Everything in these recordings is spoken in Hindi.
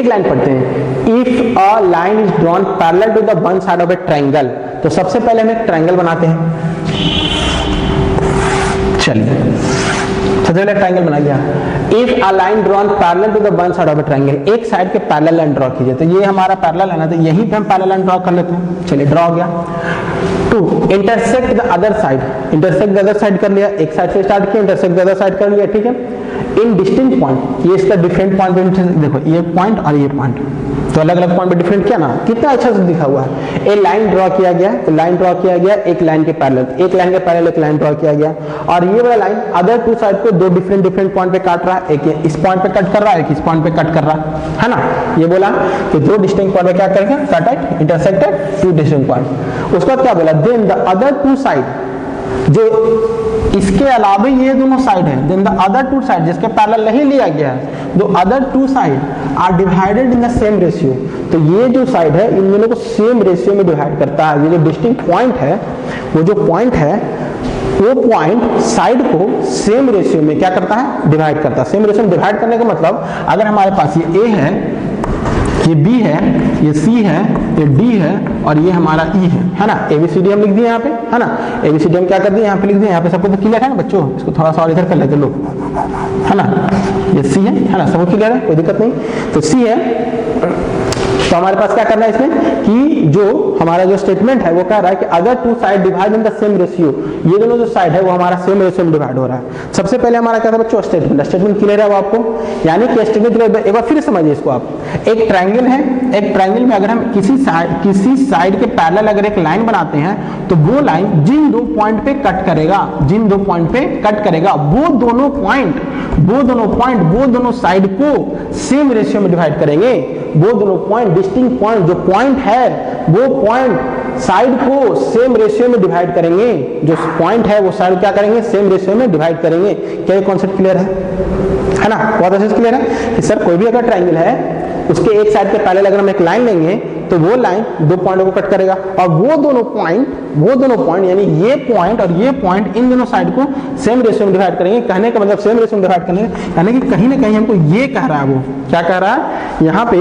लाइन पढ़ते हैं। If a line is drawn parallel to the one side of a triangle, तो सबसे पहले हम एक ट्रायंगल बनाते हैं। चलिए सबसे पहले ट्रायंगल बना लिया। If a line drawn parallel to the one side of a triangle, एक साइड के पैरेलल लाइन ड्रॉ कीजिए। तो ये हमारा पैरेलल है ना, तो यहीं पे हम पैरेलल लाइन ड्रॉ कर लेते हैं। चलिए ड्रॉ हो गया। To intersect the other side, intersect the other side कर लिया, एक साइड से स्टार्ट किया, इंटरसेक्ट द अदर साइड कर लिया, ठीक है। इन डिस्टिंक्ट पॉइंट, ये इसका डिफरेंट पॉइंट, देखो ये पॉइंट और ये पॉइंट, तो अलग अलग पॉइंट पे डिफरेंट किया ना, कितना अच्छा से दिखा हुआ है। ए लाइन ड्रॉ किया गया, तो लाइन ड्रॉ किया गया एक लाइन के पैरेलल, एक लाइन के पैरेलल एक लाइन ड्रॉ किया गया, और ये वाला लाइन अदर टू साइड को दो डिफरेंट डिफरेंट पॉइंट पे काट रहा है, एक इस पॉइंट पे कट कर रहा है, एक इस पॉइंट पे कट कर रहा है ना। ये बोला कि दो डिस्टिंक्ट पॉइंट पे क्या करेंगे, cut at intersected two distinct point. उसके बाद क्या बोला, then the other two side, जो इसके अलावा ये दोनों साइड है, then the other two side जिसके पैरेलल नहीं लिया गया है, the other two side are divided in the same ratio. तो ये जो साइड है इन दोनों को सेम रेशियो में डिवाइड करता है। ये जो डिस्टिंक्ट पॉइंट है, वो जो पॉइंट है वो पॉइंट साइड को सेम रेशियो में क्या करता है, डिवाइड करता है। सेम रेशियो में डिवाइड करने का मतलब, अगर हमारे पास ये ए है, ये बी है, ये सी है, ये डी है और ये हमारा ई है ना। एबीसीडी हम लिख दिए यहाँ पे, है ना। एबीसीडी हम क्या कर दिए यहाँ पे लिख दिए। यहाँ पे सबको तो क्लियर है ना बच्चों, इसको थोड़ा सा और इधर कर लेते लोग, है ना। ये सी है ना, सबको क्लियर है, कोई दिक्कत नहीं। तो सी है, तो हमारे पास क्या करना है इसमें कि जो हमारा जो स्टेटमेंट है वो कह रहा है कि अगर two side divide in the same ratio, ये दोनों जो साइड है वो हमारा सेम रेशियो में डिवाइड हो रहा है। सबसे पहले हमारा क्या था बच्चों, स्टेटमेंट। स्टेटमेंट क्लियर है वो आपको, यानी कि स्टेटमेंट एक बार फिर समझिए इसको आप। एक ट्रायंगल है, एक ट्रायंगल में अगर हम किसी साइड के पैरेलल अगर एक लाइन बनाते हैं, तो वो लाइन जिन दो पॉइंट पे कट करेगा, जिन दो पॉइंट पे कट करेगा, वो दोनों पॉइंट वो दोनों साइड को सेम रेशियो में डिवाइड करेंगे। वो दोनों पॉइंट, डिस्टिंक्ट पॉइंट जो पॉइंट है वो पॉइंट साइड को सेम रेशियो में डिवाइड करेंगे। जो पॉइंट है वो साइड क्या करेंगे, सेम रेशियो में डिवाइड करेंगे। क्या ये कॉन्सेप्ट क्लियर है ना, बहुत अच्छे से क्लियर है कि सर कोई भी अगर ट्रायंगल है उसके एक साइड के पैरेलल अगर हम एक लाइन लेंगे तो वो लाइन दो पॉइंटों को कट करेगा, और वो दोनों पॉइंट यानी ये पॉइंट और ये पॉइंट इन दोनों साइड को सेम रेशियो में डिवाइड करेंगे। कहने का मतलब सेम रेशियो में डिवाइड करने, यानी कि कहीं ना कहीं हमको ये कह रहा है, वो क्या कह रहा है यहाँ पे,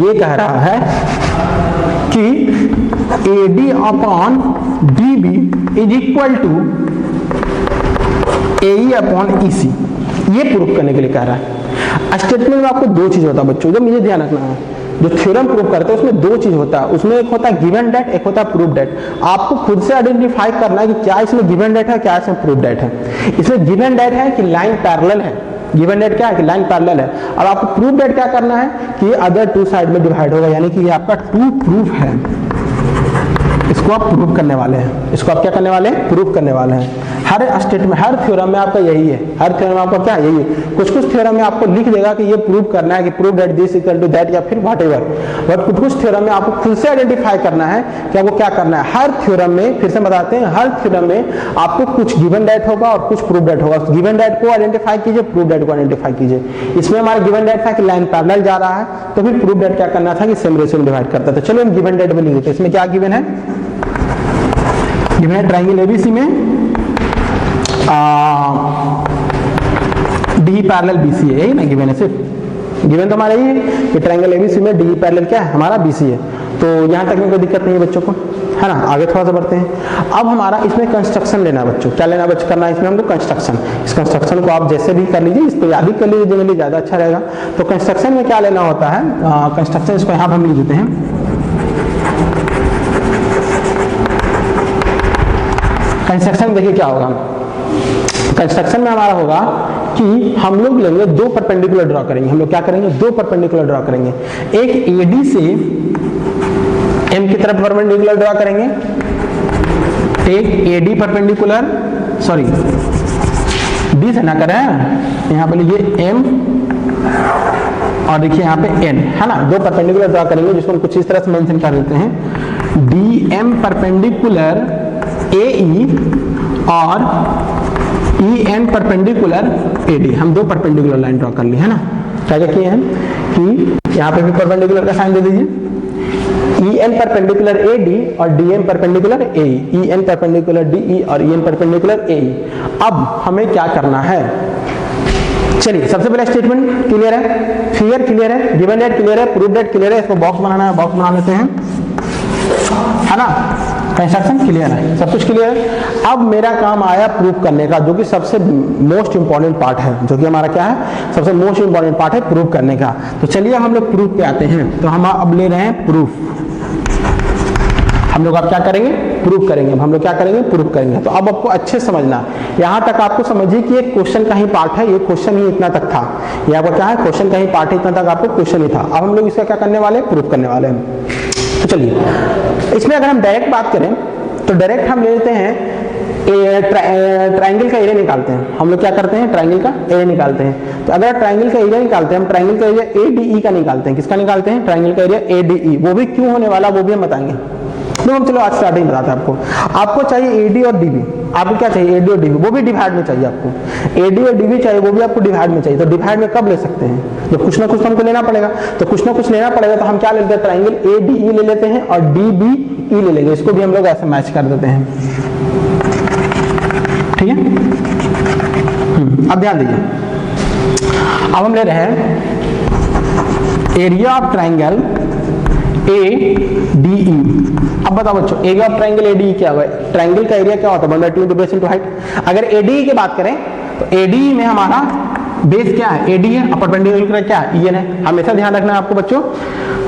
ये कह रहा है कि AD upon DB is equal to AE upon EC। ये प्रूफ करने के लिए कह रहा है। स्टेटमेंट में आपको दो चीज होता है बच्चों, जो मुझे ध्यान रखना है। जो थ्योरम प्रूव करते हैं उसमें दो चीज होता है, उसमें एक होता है गिवन डेट, एक होता है प्रूफ डेट। आपको खुद से आइडेंटिफाई करना है कि क्या इसमें गिवन डेट है, क्या इसमें प्रूफ डेट है। इसमें गिवन डेट है कि लाइन पैरेलल है, गिवन डेट क्या है कि लाइन पैरेलल है। अब आपको प्रूफ डेट क्या करना है कि अदर टू साइड में डिवाइड होगा, यानी कि ये आपका ट्रू प्रूफ है। इसको आप प्रूव करने वाले हैं, इसको आप क्या करने वाले हैं, प्रूव करने वाले हैं। हर स्टेटमेंट, हर थ्योरम में आपका यही है, हर थ्योरम में आपका क्या यही है। कुछ कुछ थ्योरम में आपको लिख देगा कि ये प्रूव करना है कि prove that this equal to that, या फिर व्हाटएवर। बट कुछ कुछ थ्योरम में आपको खुद से आइडेंटिफाई करना है कि आपको क्या करना है। हर थ्योरम में, फिर से बताते हैं, हर थ्योरम में आपको कुछ गिवन डेट होगा और कुछ प्रूव डेट होगा। गिवन डेट को आइडेंटिफाई कीजिए, प्रूव डेट को आइडेंटिफाई कीजिए। इसमें हमारा गिवन डेट था कि लाइन पैरेलल जा रहा है, तो फिर प्रूव डेट क्या करना था कि सेम रेशियो में डिवाइड करता था। चलो हम गिवन डेट में लिख देते हैं। इसमें क्या गिवन है, गिवन है ट्रायंगल एबीसी में डी पैरेलल बीसी है, यही ना गिवन है। सिर्फ गिवन तो हमारा ये कि ट्रायंगल एबीसी में डी पैरेलल क्या है, हमारा बीसी है। तो यहाँ तक में कोई दिक्कत नहीं है बच्चों को, है ना। आगे थोड़ा सा बढ़ते हैं। अब हमारा इसमें कंस्ट्रक्शन लेना है बच्चों, क्या लेना बच्चों, करना है इसमें हमको कंस्ट्रक्शन। इस कंस्ट्रक्शन को आप जैसे भी कर लीजिए, इसको याद ही कर लीजिए, जनरली ज्यादा अच्छा रहेगा। तो कंस्ट्रक्शन में क्या लेना होता है, कंस्ट्रक्शन इसको यहाँ पर हम लिख देते हैं। कंस्ट्रक्शन देखिए क्या होगा, कंस्ट्रक्शन में हमारा होगा कि हम लोग लेंगे दो परपेंडिकुलर ड्रॉ करेंगे। हम लोग क्या करेंगे, दो परपेंडिकुलर ड्रॉ करेंगे। एक AD से M की तरफ परपेंडिकुलर ड्रॉ करेंगे, एक AD परपेंडिकुलर, सॉरी D से ना करें, यहाँ पे लिखिए M और देखिए यहाँ पे N, है ना। दो परपेंडिकुलर ड्रॉ करेंगे जिसको हम कुछ इस तरह से मेंशन कर देते हैं, DM परपेंडिकुलर AE और EN परपेंडिकुलर AD। हम दो परपेंडिकुलर लाइन ड्रॉ कर ली, है ना। क्या क्या किए हैं कि यहाँ पे भी परपेंडिकुलर का साइन दे दीजिए, EN परपेंडिकुलर AD और DM perpendicular AE, EN perpendicular DE और EN परपेंडिकुलर AE। अब हमें क्या करना है, चलिए सबसे पहले स्टेटमेंट क्लियर है, फिगर क्लियर है, गिवन डेट क्लियर है, प्रूफ डेट क्लियर है, इसको बॉक्स बनाना है, बॉक्स बना लेते हैं, है ना। कंस्ट्रक्शन क्लियर है, सब कुछ क्लियर है। अब मेरा काम आया प्रूफ करने का, जो कि सबसे मोस्ट इंपॉर्टेंट पार्ट है, जो कि हमारा क्या है, सबसे मोस्ट इंपॉर्टेंट पार्ट है प्रूफ करने का। तो चलिए हम लोग प्रूफ पे आते हैं। तो हम अब ले रहे हैं प्रूफ। हम लोग अब क्या करेंगे, प्रूफ करेंगे। हम लोग क्या करेंगे, प्रूफ करेंगे। तो अब आपको अच्छे समझना, यहाँ तक आपको समझिए कि एक क्वेश्चन का ही पार्ट है, ये क्वेश्चन ही इतना तक था। ये आपका क्या है, क्वेश्चन का ही पार्ट है, इतना तक आपको क्वेश्चन ही था। अब हम लोग इसका क्या करने वाले हैं, प्रूफ करने वाले हैं। तो चलिए इसमें अगर हम डायरेक्ट बात करें तो डायरेक्ट हम ले लेते हैं ट्राइंगल का एरिया निकालते हैं। हम लोग क्या करते हैं, ट्राइंगल का एरिया निकालते हैं। तो अगर ट्राइंगल का एरिया निकालते हैं, हम ट्राइंगल का एरिया ADE का निकालते हैं। किसका निकालते हैं, ट्राइंगल का एरिया ADE। वो भी क्यों होने वाला वो भी हम बताएंगे। तो हम चलो आज स्टार्टिंग बताते हैं आपको। आपको चाहिए AD और DB। आपको क्या चाहिए, AD और DB, वो भी डिवाइड में चाहिए आपको। AD और DB चाहिए, वो भी आपको डिवाइड में चाहिए। तो डिवाइड में कब ले सकते हैं, जब कुछ ना कुछ हमको लेना पड़ेगा। तो कुछ ना कुछ लेना पड़ेगा, तो हम क्या लेते हैं, ट्राइंगल ADE ले लेते हैं और DBE ले लेंगे। इसको भी हम लोग ऐसे मैच कर देते हैं, ठीक है। अब ध्यान दीजिए, अब हम ले रहे हैं एरिया ऑफ ट्राइंगल ADE। अब बताओ बच्चों, एरिया ऑफ ट्राइंगल ADE क्या हुआ है, ट्राइंगल का एरिया क्या होता है, 1/2 इंटू बेस इंटू हाइट। अगर ADE की बात करें तो ADE में हमारा बेस क्या है, AD है, और परपेंडिकुलर क्या है, EN है। हमेशा ध्यान रखना है आपको बच्चों,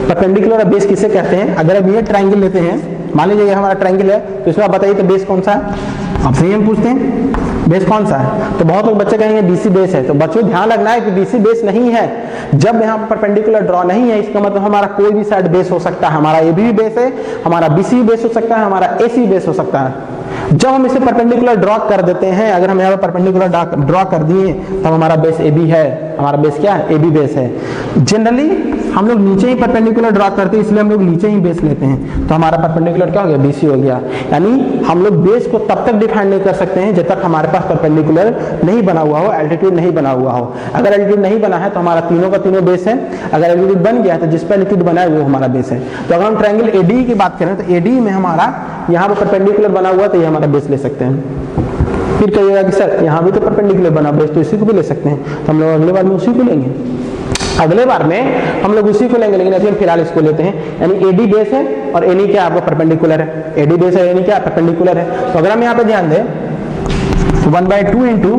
परपेंडिकुलर बेस किसे कहते हैं। अगर अब ये ट्राइंगल लेते हैं, मान लीजिए ये हमारा ट्राइंगल है, तो इसमें आप बताइए तो बेस कौन सा है। आपसे हम पूछते हैं बेस कौन सा है, तो बहुत लोग बच्चे कहेंगे BC बेस है। तो बच्चों ध्यान रखना है कि BC बेस नहीं है। जब यहाँ पर परपेंडिकुलर ड्रॉ नहीं है, इसका मतलब हमारा कोई भी साइड बेस हो सकता है। हमारा AB भी बेस है, हमारा BC बेस हो सकता है, हमारा AC बेस हो सकता है। जब हम इसे परपेंडिकुलर ड्रॉ कर देते हैं, अगर हम यहाँ पर परपेंडिकुलर ड्रॉ कर दिए, तब हमारा बेस AB है। हमारा बेस क्या है, AB बेस है। जनरली हम लोग नीचे ही परपेंडिकुलर ड्रॉ करते हैं, इसलिए हम लोग नीचे ही बेस लेते हैं। तो हमारा परपेंडिकुलर क्या हो गया, BC हो गया। यानी हम लोग बेस को तब तक डिफाइन नहीं कर सकते हैं जब तक हमारे पास परपेंडिकुलर नहीं बना हुआ हो, एल्टीट्यूड नहीं बना हुआ हो। अगर एल्टीट्यूड नहीं बना है तो हमारा तीनों का तीनों बेस है। अगर एल्टीट्यूड बन गया है तो जिस पर एल्टीट्यूड बना है वो हमारा बेस है। तो अगर हम ट्राइंगल ADE की बात करें तो ADE में हमारा यहाँ पर परपेंडिकुलर बना हुआ, तो ये हमारा बेस ले सकते हैं। फिर कहिएगा कि सर यहाँ भी तो परपेंडिकुलर बना बेस, तो इसी को भी ले सकते हैं। तो हम लोग अगले बार में उसी को लेंगे, अगले बार में हम लोग उसी को लेंगे, लेकिन अभी हम फिलहाल इसको लेते हैं। यानी AD बेस है और NE क्या आपका परपेंडिकुलर है। AD बेस है, NE क्या परपेंडिकुलर है। तो अगर हम यहाँ पे ध्यान दें, 1/2 इंटू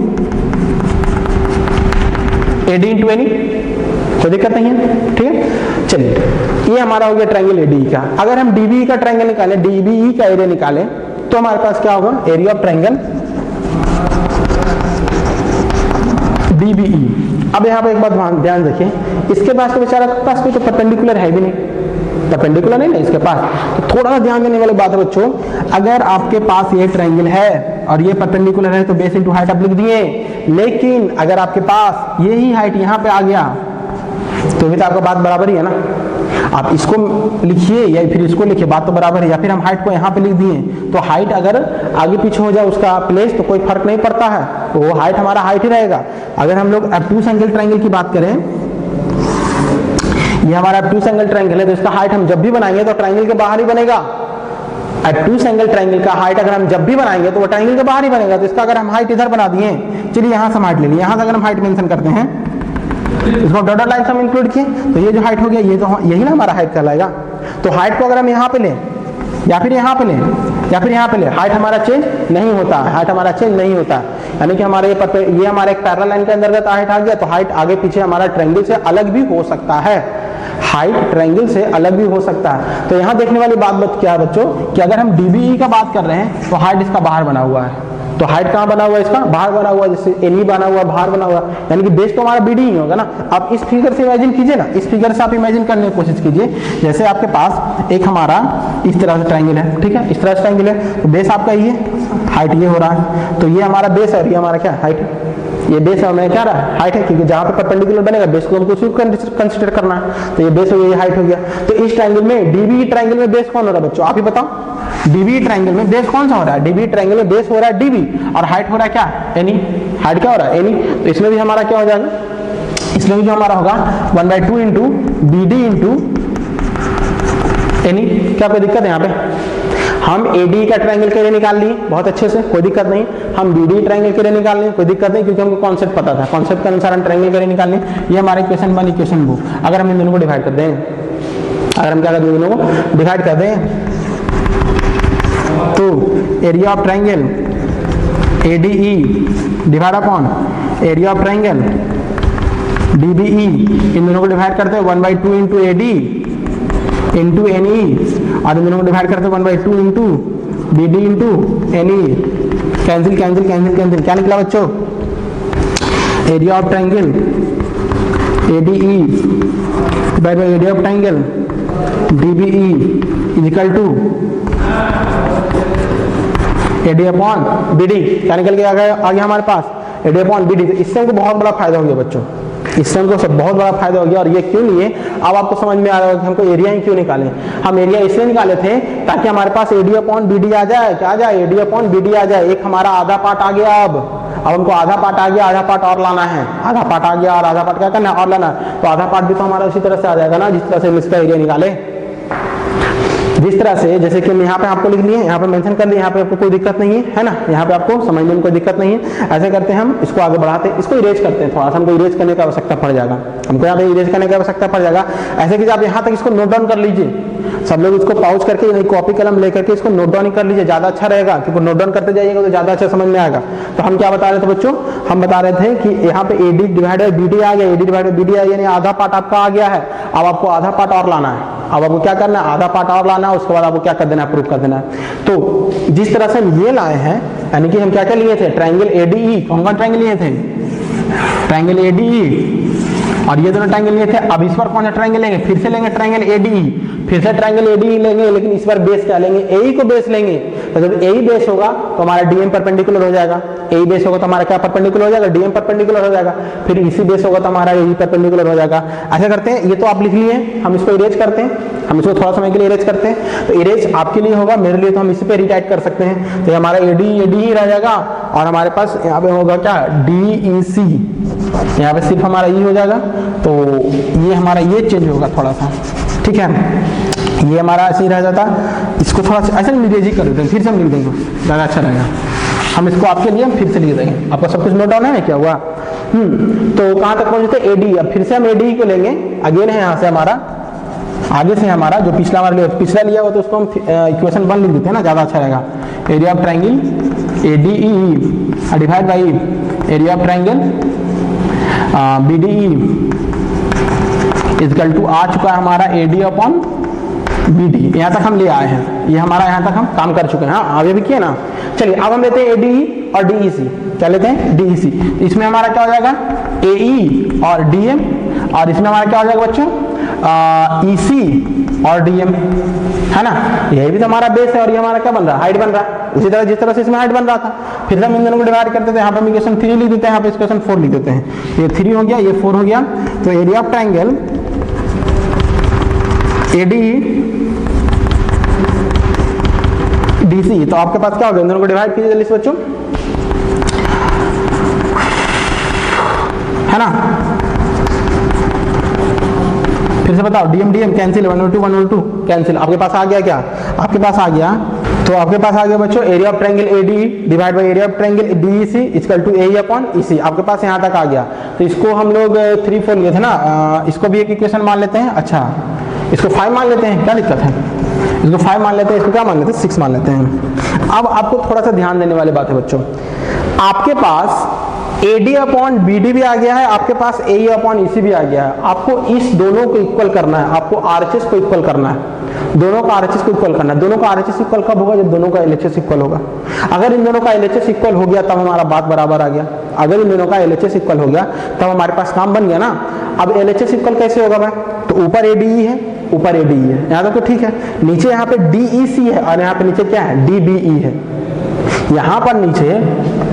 AD इंटू NE, कोई दिक्कत नहीं है, ठीक है। चलिए ये हमारा हो गया ट्राइंगल ADE का। अगर हम DBE का ट्राइंगल निकालें, DBE का एरिया निकालें, तो हमारे पास क्या होगा, एरिया ऑफ ट्राइंगल DBE। अब यहाँ पे एक बात ध्यान रखिए, इसके पास तो बेचारा के पास तो परपेंडिकुलर है भी नहीं, परपेंडिकुलर नहीं ना इसके पास। तो थोड़ा सा ध्यान देने वाली बात है बच्चों, अगर आपके पास ये ट्राइंगल है और ये परपेंडिकुलर है तो बेस इंटू हाइट आप लिख दिए। लेकिन अगर आपके पास यही हाइट यहाँ पे आ गया तो भी तो आपका बात बराबर ही है ना। आप इसको लिखिए या फिर इसको लिखिए, बात तो बराबर है। या फिर हम हाइट को यहाँ पे लिख दिए, तो हाइट अगर आगे पीछे हो जाए उसका प्लेस तो कोई फर्क नहीं पड़ता है, तो वो हाइट हमारा हाइट ही रहेगा। अगर हम लोग ऑब्टूस एंगल ट्राइंगल की बात करें, ये हमारा ऑब्टूस एंगल ट्राइंगल है, तो इसका हाइट हम जब भी बनाएंगे तो ट्राइंगल के बाहर ही बनेगा। ऑब्टूस एंगल ट्राइंगल का हाइट अगर हम जब भी बनाएंगे तो वो ट्राइंगल के बाहर ही बनेगा। तो इसका अगर हम हाइट इधर बना दिए, चलिए यहाँ से हम हाइट ले लिए, यहाँ से अगर हम हाइट मेंशन करते हैं, इसको डॉटेड लाइन से हम इंक्लूड किए, तो ये जो हाइट हो गया, ये तो यही ना हमारा हाइट कहलाएगा। तो हाइट को अगर हम यहाँ पे लें या फिर यहाँ पे लें या फिर यहाँ पे लें, हाइट हमारा चेंज नहीं होता है, हाइट हमारा चेंज नहीं होता। यानी कि हमारे ये हमारे एक पैरेलल लाइन के अंतर्गत हाइट आ गया, तो हाइट आगे पीछे हमारा ट्रायंगल से अलग भी हो सकता है, हाइट ट्रायंगल से अलग भी हो सकता है। तो यहाँ देखने वाली बात क्या है बच्चों, कि अगर हम DBE का बात कर रहे हैं तो हाइट इसका बाहर बना हुआ है। तो हाइट कहाँ बना हुआ है, इसका बाहर बना हुआ, जैसे NE बना हुआ, बाहर बना हुआ, यानी कि बेस तो हमारा BD ही होगा ना। आप इस फिगर से इमेजिन कीजिए ना, इस फिगर से आप इमेजिन करने की कोशिश कीजिए, जैसे आपके पास एक हमारा इस तरह से ट्रायंगल है, ठीक है, इस तरह से ट्रायंगल है, तो बेस आपका ये, हाइट ये हो रहा है, तो ये हमारा बेस है और ये हमारा क्या हाइट है। ये बेस हमें क्या रहा है, हाइट है, क्योंकि जहां पे परपेंडिकुलर बनेगा बेस को हमको कंसीडर करना है, तो ये बेस हो गया, ये हाइट हो गया। तो इस ट्रायंगल में DBE ट्रायंगल में बेस कौन हो रहा है बच्चों, आप ही बताओ। DBE ट्रायंगल में बेस कौन सा हो रहा है, DBE ट्रायंगल में बेस हो रहा है DB और हाइट हो रहा है क्या, NE। हाइट क्या हो रहा है, NE। तो इसमें भी हमारा क्या हो जाएगा, इसमें भी जो हमारा होगा 1/2 इंटू BD इंटू एनी, क्या कोई दिक्कत है यहाँ पे? हम एडी का ट्रायंगल के लिए निकाल लिए बहुत अच्छे से, कोई दिक्कत नहीं। हम बीडी ट्रायंगल के लिए निकाल लिए, कोई दिक्कत नहीं, क्योंकि हमको कॉन्सेप्ट पता था, कॉन्सेप्ट के अनुसार हम ट्रायंगल के लिए निकाल लिए। ये हमारा इक्वेशन 1 इक्वेशन 2। अगर हम इन दोनों को डिवाइड कर दें, अगर हम क्या कर दें, दोनों को डिवाइड कर दें, तो area of triangle ADE divide upon area of triangle DBE, इन दोनों को डिवाइड करते हैं 1/2 इंटू AD इंटू NE, और इन दोनों को डिवाइड करते हैं 1/2 into BD into NE। Cancel cancel cancel cancel, क्या निकला बच्चों? Area of triangle ADE divide by area of triangle DBE is equal to AD upon BD। क्या निकल के आ गया हमारे पास? AD upon BD। तो इससे हमको बहुत बड़ा फायदा हो गया बच्चों, इससे हमको सब बहुत बड़ा फायदा हो गया। और ये क्यों नहीं है, अब आपको समझ में आ रहा है कि हमको एरिया ही क्यों निकालें। हम एरिया इसलिए निकाले थे ताकि हमारे पास AD अपॉन BD आ जाए। क्या आ जाए? AD अपॉन BD आ जाए। एक हमारा आधा पार्ट आ गया। अब हमको आधा पार्ट आ गया, आधा पार्ट और लाना है। आधा पार्ट आ गया और आधा पार्ट क्या करना है? और लाना है। तो आधा पार्ट भी तो हमारा उसी तरह से आ जाएगा ना, जिस तरह से हम इसका एरिया निकाले। जिस तरह से, जैसे कि हम यहाँ पे आपको लिख लिए, यहाँ पे मेंशन कर लिए, यहाँ पे आपको कोई दिक्कत नहीं है ना, यहाँ पे आपको समझने में कोई दिक्कत नहीं है। ऐसे करते हैं हम, इसको आगे बढ़ाते हैं, इसको इरेज करते हैं। थोड़ा सा हमको इरेज करने की आवश्यकता पड़ जाएगा, हमको यहाँ पे इरेज करने की आवश्यकता पड़ जाएगा। ऐसे कि आप यहाँ तक इसको नोट डाउन कर लीजिए, सब लोग इसको पाउच करके कॉपी कलम लेकर के इसको नोट डाउन कर लीजिए, ज्यादा अच्छा रहेगा, क्योंकि नोट डाउन करते जाइएगा तो ज्यादा अच्छा समझ में आएगा। तो हम क्या बता रहे थे बच्चों? हम बता रहे थे कि यहाँ पे AD डिवाइड बाय BD आ गया, AD डिवाइड बाय BD आ गया, यानी आधा पार्ट आपका आ गया है। अब आपको आधा पार्ट और लाना है। अब आपको क्या करना है? आधा पार्ट और लाना है, उसके बाद आपको क्या कर देना है? प्रूव कर देना है। तो जिस तरह से हम ये लाए हैं, यानी कि हम क्या क्या लिए थे? Triangle ADE। कौन कौन ट्रायंगल लिए थे? ट्रायंगल ADE और ये दोनों ट्रायंगल लिए थे। अब इस बार कौन सा ट्रायंगल लेंगे? फिर से लेंगे ट्रायंगल ADE, फिर से ट्रायंगल ADE लेंगे, लेकिन इस बार बेस क्या लेंगे? AE को बेस लेंगे। तो जब AE बेस होगा तो हमारा DM परपेंडिकुलर हो जाएगा। AE बेस होगा तो हमारा क्या परपेंडिकुलर हो जाएगा? DM परपेंडिकुलर हो जाएगा। फिर इसी बेस होगा तो हमारा AE परपेंडिकुलर हो जाएगा। ऐसा करते हैं, ये तो आप लिख लिए, हम इसको इरेज करते हैं, हम इसको थोड़ा समय के लिए इरेज करते हैं। तो इरेज आपके लिए होगा, मेरे लिए तो हम इसी पे रिटाइट कर सकते हैं। तो हमारा AD ही रह जाएगा, और हमारे पास यहाँ पे होगा क्या? DEC, यहाँ पे सिर्फ हमारा E हो जाएगा। तो ये हमारा ये चेंज होगा थोड़ा सा, ठीक है। ये हमारा ऐसे ही रह जाता, इसको थोड़ा सा ऐसे इरेज ही कर देते हैं, फिर से हम लिख देंगे, ज़्यादा अच्छा रहेगा। हम इसको आपके लिए हम फिर से लिख देंगे। आपका सब कुछ नोट डाउन है क्या हुआ? तो कहाँ तक पहुंचे थे? AD। अब फिर से हम AD को लेंगे, अगेन है यहाँ से हमारा, आगे से हमारा जो पिछला हमारा पिछला लिया हुआ तो उसको हम इक्वेशन 1 लिख देते हैं ना, ज़्यादा अच्छा रहेगा। Area of triangle ADE divide by area of triangle BDE equal to आ चुका है हमारा AD अपॉन BD। यहाँ तक हम ले आए हैं, ये हमारा यहाँ तक हम काम कर चुके हैं। हाँ, आगे भी किए ना। चलिए अब हम लेते हैं ADE और DEC। क्या लेते हैं? DEC। इसमें हमारा क्या हो जाएगा? AE और DM, और इसमें हमारा क्या हो जाएगा बच्चों? EC और DM, है ना। यही भी तो हमारा बेस है, और ये हमारा क्या बन रहा है? हाइट बन रहा है। उसी तरह जिस तरह से इसमें हाइट बन रहा था, फिर हम इन दोनों को डिवाइड करते थे। यहाँ पे हम इक्वेशन 3 लिख देते हैं, यहाँ पे इक्वेशन 4 लिख देते हैं। ये 3 हो गया, ये 4 हो गया। तो area of triangle ADE DC, तो आपके पास क्या होगा? इन दोनों को डिवाइड कीजिए जल्दी से बच्चों, है ना। फिर से बताओ, DM कैंसिल, 1/2 कैंसिल। आपके पास आ गया क्या? आपके पास आ गया। तो आपके पास आ गया बच्चों area of triangle ADE divide by area of triangle DEC equal to AE upon EC। आपके पास यहाँ तक आ गया। तो इसको हम लोग 3, 4 लिए थे ना, इसको भी एक इक्वेशन मान लेते हैं। अच्छा, इसको 5 मान लेते हैं, क्या दिक्कत है? इसको 5 मान लेते हैं, इसको क्या मान लेते हैं? 6 मान लेते हैं। अब आपको थोड़ा सा ध्यान देने वाली बात है बच्चों, आपके पास AD अपॉन BD भी आ गया है, आपके पास AE अपॉन EC भी आ गया है। आपको इस दोनों को इक्वल करना है, आपको RHS को इक्वल करना है, दोनों का RHS को इक्वल करना है। दोनों का RHS इक्वल कब होगा? जब दोनों का LHS इक्वल होगा। अगर इन दोनों का LHS इक्वल हो गया तब हमारा बात बराबर आ गया। अगर इन दोनों का LHS इक्वल हो गया तब हमारे पास काम बन गया ना। अब LHS इक्वल कैसे होगा भाई? तो ऊपर ADE है, ऊपर ADE है, यहाँ तक तो ठीक है। नीचे यहाँ पे DEC है, और यहाँ पे नीचे क्या है? DBE है। यहाँ पर नीचे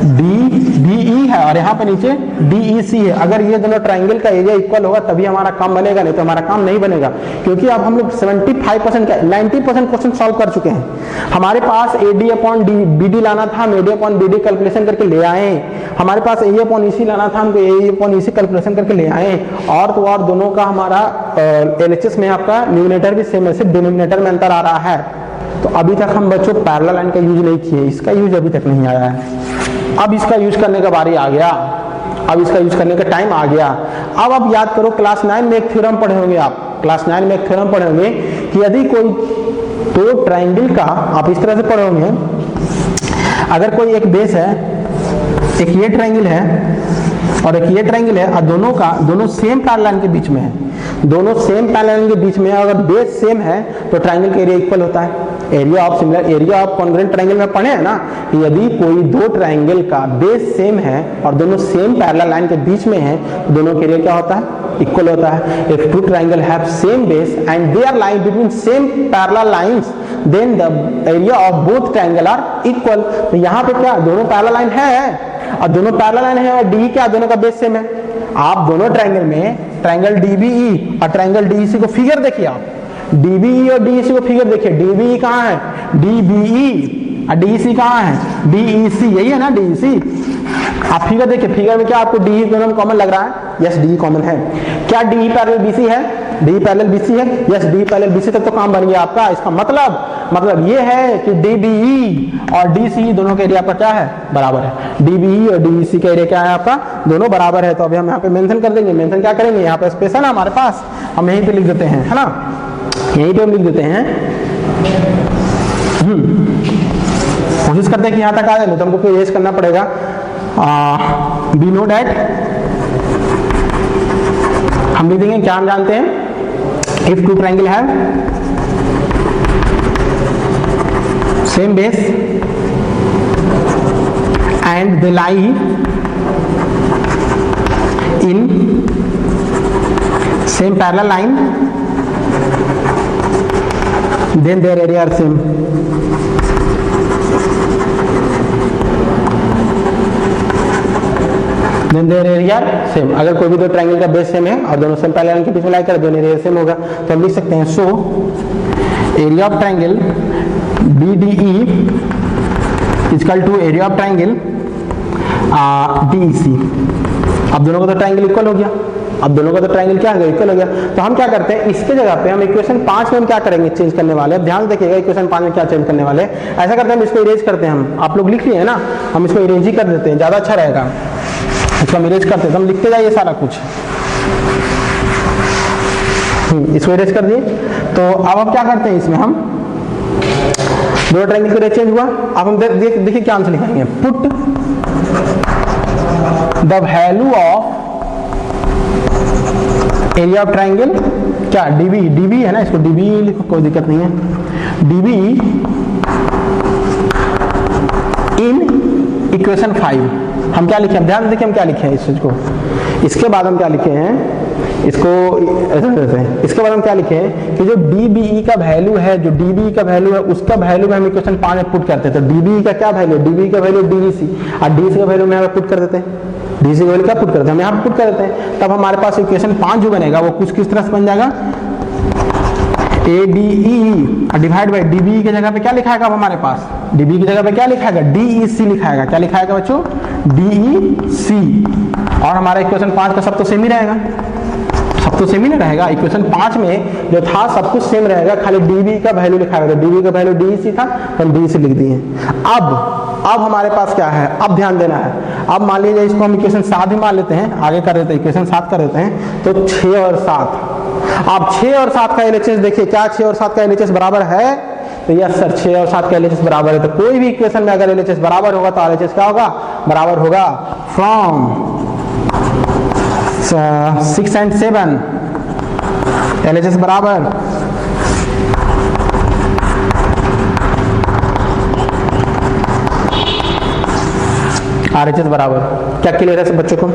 DBE है और यहाँ पे नीचे DEC है। अगर ये दोनों ट्राइंगल का एरिया इक्वल होगा तभी हमारा काम बनेगा, नहीं तो हमारा काम नहीं बनेगा। क्योंकि अब हम लोग 75% का 90% क्वेश्चन सॉल्व कर चुके हैं। हमारे पास AD अपॉन BD लाना था, हम AD अपॉन BD कैलकुलेशन करके ले आए। हमारे पास AE अपॉन EC लाना था, हमको AE अपॉन EC कैलकुलेशन करके ले आए। और तो और दोनों का हमारा LHS में आपका न्यूमरेटर भी सेम है, सिर्फ डिनोमिनेटर में अंतर आ रहा है। तो अभी तक हम बच्चों पैरेलल लाइन का यूज नहीं किए, इसका यूज अभी तक नहीं आया है। अब इसका यूज करने का बारी आ गया, अब इसका यूज करने का टाइम आ गया। अब आप याद करो, क्लास 9 में एक थ्योरम पढ़े होंगे आप, क्लास 9 में एक थ्योरम पढ़े होंगे कि यदि कोई दो ट्राइंगल का, आप इस तरह से पढ़े होंगे, अगर कोई एक बेस है, एक ये ट्राइंगल है और एक ये ट्राइंगल है, और दोनों सेम पैरेलल लाइन के बीच में है, दोनों सेम पैरेलल लाइन के बीच में अगर बेस सेम है तो ट्राइंगल का एरिया इक्वल होता है। Area of similar, area of congruent triangle में पढ़े हैं ना, यदि कोई दो ट्राइंगल का बेस सेम है और दोनों सेम पैरेलल लाइन के बीच में है तो दोनों का एरिया क्या होता है? इक्वल होता है। If two triangle have same base and they are line between same parallel lines then the area of both triangle are equal. तो यहाँ पे क्या, दोनों पैरेलल लाइन है और दोनों पैरेलल लाइन है और डी क्या, दोनों का बेस सेम है। आप दोनों ट्राइंगल में ट्राइंगल DBE और ट्राइंगल DEC को फिगर देखिए, आप DBE और DEC को फिगर देखिए। DBE कहाँ है? DBE और DEC कहाँ है? DEC, यही है ना DEC। आप फिगर देखिए, फिगर में क्या आपको DE दोनों कॉमन लग रहा है? यस, DE कॉमन है। क्या DE पैरेलल BC है? DE पैरेलल BC है? यस, DE पैरेलल BC तक तो काम बन गया आपका। इसका मतलब ये है कि DBE और DCE दोनों का एरिया आपका क्या है? बराबर है। DBE और DEC का एरिया क्या है आपका? दोनों बराबर है। तो अभी हम यहाँ पे मेंशन कर देंगे। मेंशन क्या करेंगे? यहाँ पे स्पेस है ना हमारे पास, हम यहीं पे लिख देते हैं, है ना, यहीं पे हम लिख देते हैं। कोशिश करते हैं कि यहाँ तक आ जाए, नहीं तो हमको कोई एज करना पड़ेगा। बी नो डैट हम लिख देंगे, क्या हम जानते हैं? If two triangle have same base and they lie in same parallel line then their area are same। then their area are same। अगर कोई भी दो ट्राइंगल का बेस सेम है और दोनों सेम पैरेलल लाइन के बीच में लाई कर दोनों एरिया सेम होगा, तो हम लिख सकते हैं so area of triangle BDE equal to area of triangle DEC। अब दोनों का तो ट्राइंगल इक्वल हो गया, अब दोनों का तो ट्राइंगल क्या हो गया? इक्वल हो गया। तो हम क्या करते हैं, इसके जगह पे हम इक्वेशन 5 में हम क्या करेंगे? चेंज करने वाले हैं। ध्यान देखिएगा इक्वेशन 5 में क्या चेंज करने वाले हैं। ऐसा करते हैं, हम इसको इरेज करते हैं। हम आप लोग लिख लिए हैं ना, हम इसको इरेज ही कर देते हैं, ज्यादा अच्छा रहेगा। इसको हम इरेज करते हैं, तो हम लिखते जाइए सारा कुछ। इसको इरेज कर दिए। तो अब हम क्या करते हैं, इसमें हम दो ट्राइंगल का इरेज चेंज हुआ। अब हम देखिए क्या आंसर लिखाएंगे। Put the value of area of triangle क्या DB है ना, इसको DB लिखो, कोई दिक्कत नहीं है। DB इन इक्वेशन 5 हम क्या लिखे हैं? ध्यान देखिए हम क्या लिखे हैं इस चीज को। इसके बाद हम क्या लिखे हैं, इसको ऐसा करते हैं। इसके बाद हम क्या लिखे हैं कि जो DBE का वैल्यू है, जो DBE का वैल्यू है, उसका वैल्यू में हम इक्वेशन 5 में पुट करते हैं। तो DBE का क्या वैल्यू? DBE का वैल्यू DEC और DEC का वैल्यू में यहाँ पुट कर देते हैं। DEC का वैल्यू क्या पुट करते हैं? हम यहाँ पुट कर देते हैं। तब हमारे पास इक्वेशन 5 जो बनेगा वो कुछ किस तरह से बन जाएगा? ADE डिवाइड बाई DBE की जगह पे क्या लिखाएगा? अब हमारे पास DBE की जगह पे क्या लिखाएगा? DEC लिखाएगा। क्या लिखाएगा बच्चों? DEC। और हमारा इक्वेशन 5 का सब तो सेम ही रहेगा, सब तो सेम ही नहीं रहेगा। इक्वेशन 5 में जो था सब कुछ सेम रहेगा, खाली DB का वैल्यू लिखा गया। DB का वैल्यू DEC था, तो हम DEC लिख दिए। अब हमारे पास क्या है? अब ध्यान देना है। अब मान लीजिए इसको हम इक्वेशन 7 भी मान लेते हैं, आगे कर देते हैं, इक्वेशन 7 कर देते हैं। तो 6 और 7, अब 6 और 7 का LHS देखिए, क्या 6 और 7 का LHS बराबर है? तो यस सर, 6 और 7 का LHS बराबर है। तो कोई भी इक्वेशन में अगर LHS बराबर होगा तो RHS क्या होगा? बराबर होगा। फ्रॉम 6 and 7 LHS बराबर RHS बराबर। क्या क्लियर है सब बच्चों को?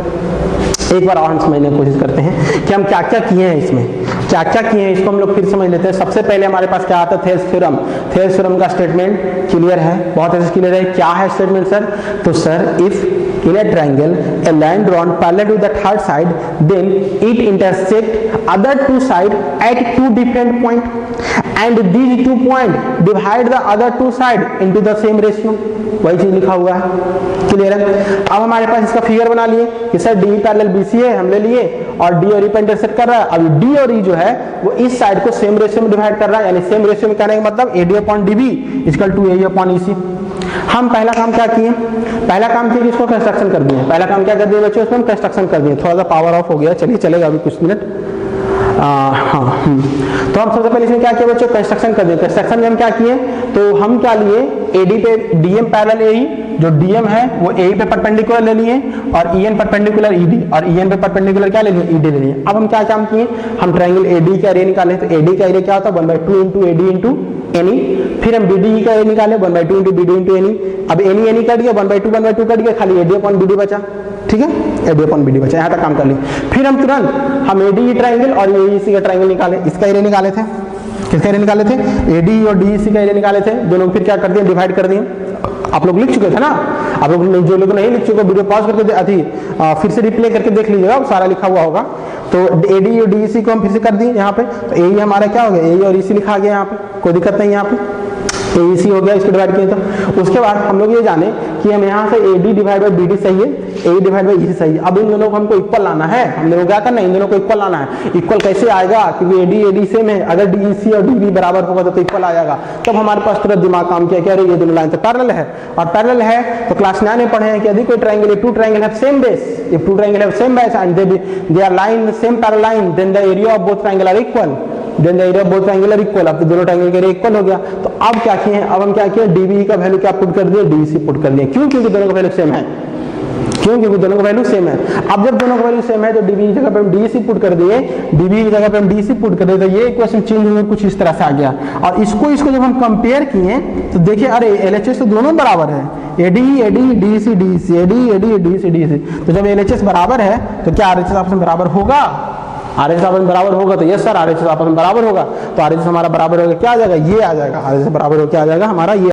एक बार और हम समझने की कोशिश करते हैं कि हम क्या क्या किए हैं इसमें। क्या क्या किए हैं इसको हम लोग फिर समझ लेते हैं। सबसे पहले हमारे पास क्या आता है, थेल्स थ्योरम। थेल्स थ्योरम का स्टेटमेंट क्लियर है, बहुत अच्छे से क्लियर है। क्या है स्टेटमेंट सर? तो sir if in a triangle a line drawn parallel to the third side then it intersect other two side at two different point and these two point divide the other two side into the same ratio। वही चीज लिखा हुआ है, क्लियर है। अब हमारे पास इसका फिगर बना लिए कि सर डी पैरेलल बीसी है, हम ले लिए और डी और ई पर इंटरसेक्ट कर रहा है। अब डी और ई जो है वो इस साइड को सेम रेशियो में डिवाइड कर रहा है, यानी सेम रेशियो में कहने का मतलब AD upon DB equal to A upon EC. हम पहला काम क्या किए, पहला काम किया कि इसको कंस्ट्रक्शन कर दिए। पहला काम क्या कर दिया बच्चों, इसमें हम कंस्ट्रक्शन कर दिए। थोड़ा सा पावर ऑफ हो गया, चलिए चलेगा अभी कुछ मिनट। तो हम सबसे पहले इसमें क्या किया बच्चों, कंस्ट्रक्शन कर दिए। कंस्ट्रक्शन में हम क्या किए, तो हम क्या लिए, एडी पे डीएम पैरेलल एई, जो डीएम है वो एई पे परपेंडिकुलर ले लिए और ईएन परपेंडिकुलर ईडी, और ईएन पे परपेंडिकुलर क्या ले लिए, ईडी ले लिए। अब हम क्या काम किए, हम ट्रायंगल एडी का एरिया निकाले। तो एडी का एरिया क्या होता है, 1/2 इंटू एडी इंटू एनी। फिर हम बीडी का एरिया निकाले 1/2 इंटू बीडी इंटू एनी। अब एनी एनी कट गया, 1/2 कट गया, खाली एडी अपॉन बीडी बचा। ठीक है, एडी अपॉन बीडी बचा, यहाँ तक काम कर लिए। फिर हम तुरंत हम एडी ट्रायंगल और एईसी का ट्रायंगल निकाले। इसका एरिया निकाले थे, किसका एरिया निकाले थे, एडी और डीईसी का एरिया निकाले थे। दोनों फिर क्या कर दिए, डिवाइड कर दिए। आप लोग लिख चुके थे ना, आप लोग जो लोग नहीं लिख चुके वीडियो पॉज करके फिर से रिप्ले करके देख लीजिएगा, सारा लिखा हुआ होगा। तो एडी और डीईसी को हम फिर से कर दिए यहाँ पे। तो एई हमारा क्या हो गया, एई और ईसी लिखा गया यहाँ पे, कोई दिक्कत नहीं यहाँ पे। एईसी हो गया, इसको डिवाइड किया। तो उसके बाद हम लोग ये जाने कि हम यहाँ से एडी डिवाइड बाई बीडी सही है, एई डिवाइड बाई ईसी सही है। अब इन दोनों को हमको इक्वल लाना है। हम लोग क्या करना है, इन दोनों को इक्वल लाना है। इक्वल कैसे आएगा, क्योंकि एडी एडी सेम है, अगर डीईसी और डीबी बराबर होगा तो इक्वल आ जाएगा। तब हमारे पास तुरंत दिमाग काम किया कि अरे ये दोनों लाइन तो पैरेलल है, और पैरेलल है तो क्लास 9 में पढ़े हैं कि यदि कोई triangle, two triangle have same base, if two triangle have same base and they are line same parallel line, then the area of both triangle are equal, then the area of both triangle are equal. अब तो दोनों ट्रायंगल का एरिया इक्वल हो गया। तो अब क्या किए, अब हम क्या किए, डीबी का वैल्यू क्या पुट कर दिए, डीसी पुट कर दिए। क्यों, क्योंकि दोनों का वैल्यू सेम है, क्यों, क्योंकि दोनों का वैल्यू सेम है। अब जब दोनों का वैल्यू सेम है तो डीबी की जगह पे हम डीसी पुट कर दिए, डीबी की जगह पे हम डीसी पुट कर दिए। तो ये इक्वेशन चेंज होकर कुछ इस तरह से आ गया। और इसको जब हम कंपेयर किए तो देखिए अरे एलएचएस तो दोनों बराबर है, AD AD DC DC, AD AD DC DC. तो जब एलएचएस बराबर है तो क्या आरएचएस आपस में बराबर होगा, आरएचएस आपस में बराबर होगा। तो यस सर, आरएचएस आपस में बराबर होगा। तो आरएचएस हमारा बराबर होगा, क्या आ जाएगा, ये आ जाएगा, आरएचएस बराबर हो क्या आ जाएगा हमारा ये।